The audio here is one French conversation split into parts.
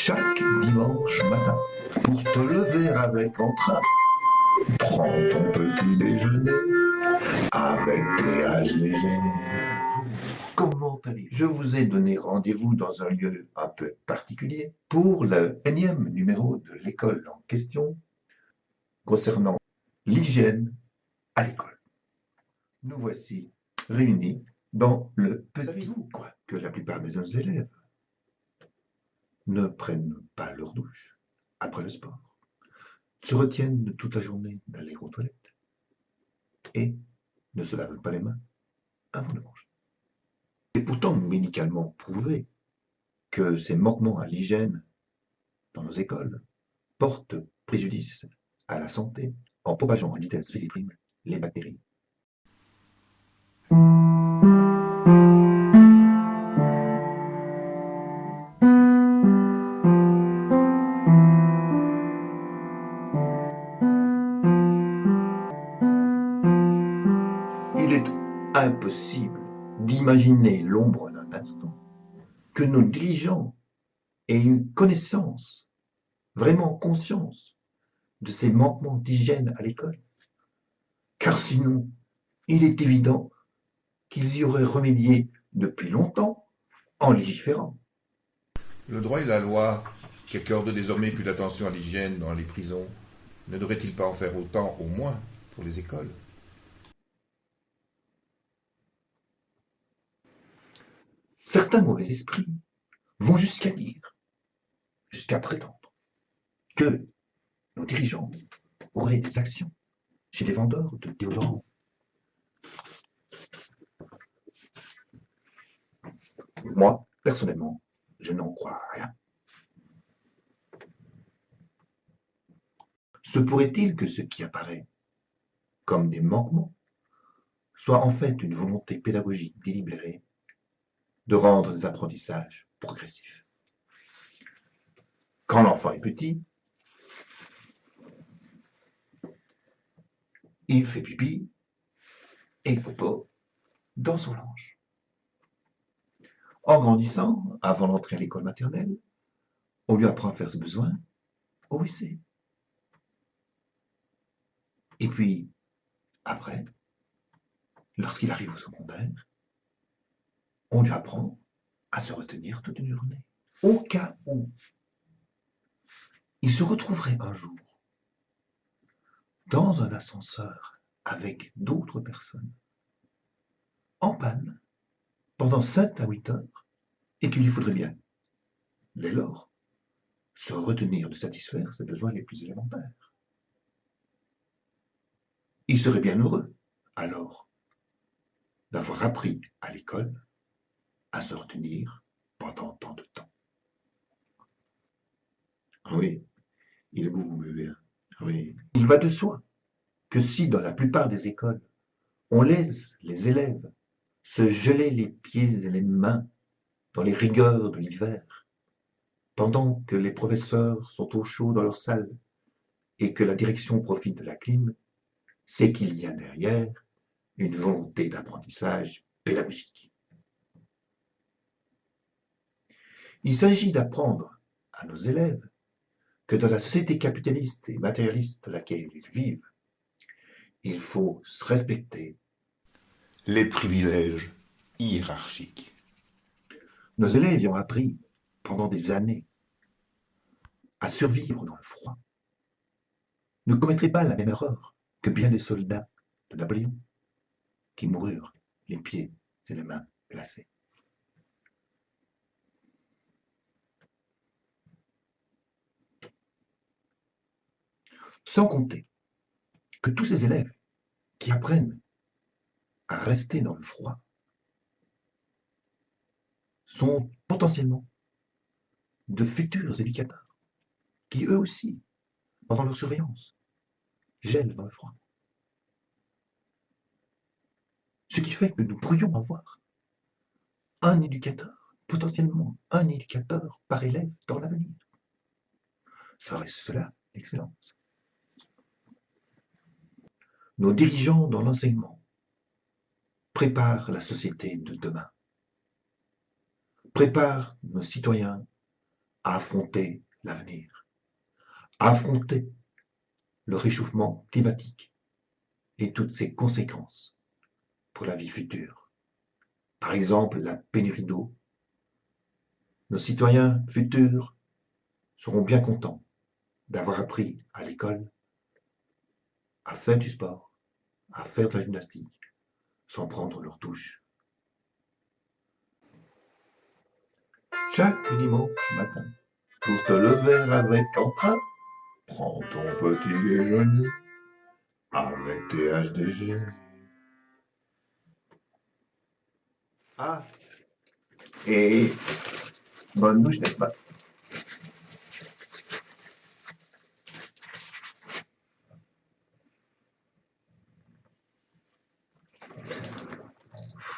Chaque dimanche matin, pour te lever avec entrain, prends ton petit déjeuner avec péage léger. Comment allez-vous? Je vous ai donné rendez-vous dans un lieu un peu particulier pour le énième numéro de l'école en question concernant l'hygiène à l'école. Nous voici réunis dans le petit... Savez-vous quoi? Que la plupart de nos élèves ne prennent pas leur douche après le sport, se retiennent toute la journée d'aller aux toilettes et ne se lavent pas les mains avant de manger. Il est pourtant médicalement prouvé que ces manquements à l'hygiène dans nos écoles portent préjudice à la santé en propageant à vitesse philippine les bactéries. Il est impossible d'imaginer l'ombre d'un instant que nos dirigeants aient eu connaissance, vraiment conscience, de ces manquements d'hygiène à l'école. Car sinon, il est évident qu'ils y auraient remédié depuis longtemps en légiférant. Le droit et la loi, qui accordent désormais plus d'attention à l'hygiène dans les prisons, ne devraient-ils pas en faire autant, au moins, pour les écoles? Certains mauvais esprits vont jusqu'à dire, jusqu'à prétendre, que nos dirigeants auraient des actions chez les vendeurs de déodorants. Moi, personnellement, je n'en crois rien. Se pourrait-il que ce qui apparaît comme des manquements soit en fait une volonté pédagogique délibérée de rendre les apprentissages progressifs? Quand l'enfant est petit, il fait pipi et popo dans son linge. En grandissant, avant d'entrer à l'école maternelle, on lui apprend à faire ses besoins au WC. Et puis, après, lorsqu'il arrive au secondaire, on lui apprend à se retenir toute une journée. Au cas où il se retrouverait un jour dans un ascenseur avec d'autres personnes, en panne, pendant 7 à 8 heures, et qu'il lui faudrait bien, dès lors, se retenir de satisfaire ses besoins les plus élémentaires. Il serait bien heureux, alors, d'avoir appris à l'école à se retenir pendant tant de temps. Oui, il est beau vous bébé. Oui. Il va de soi que si dans la plupart des écoles, on laisse les élèves se geler les pieds et les mains dans les rigueurs de l'hiver, pendant que les professeurs sont au chaud dans leur salle et que la direction profite de la clim, c'est qu'il y a derrière une volonté d'apprentissage pédagogique. Il s'agit d'apprendre à nos élèves que dans la société capitaliste et matérialiste dans laquelle ils vivent, il faut se respecter Les privilèges hiérarchiques. Nos élèves y ont appris pendant des années à survivre dans le froid. Ne commettraient pas la même erreur que bien des soldats de Napoléon qui moururent les pieds et les mains glacés. Sans compter que tous ces élèves qui apprennent à rester dans le froid sont potentiellement de futurs éducateurs qui eux aussi, pendant leur surveillance, gèlent dans le froid. Ce qui fait que nous pourrions avoir un éducateur, potentiellement un éducateur par élève dans l'avenir. Serait cela l'excellence? Nos dirigeants dans l'enseignement préparent la société de demain, préparent nos citoyens affronter l'avenir, affronter le réchauffement climatique et toutes ses conséquences pour la vie future. Par exemple, la pénurie d'eau. Nos citoyens futurs seront bien contents d'avoir appris à l'école à faire du sport, à faire de la gymnastique, sans prendre leur douche. Chaque dimanche matin, pour te lever avec entrain, prends ton petit déjeuner avec tes HDG. Ah, et bonne douche, n'est-ce pas?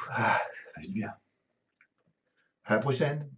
Ah, ça fait du bien. À la prochaine.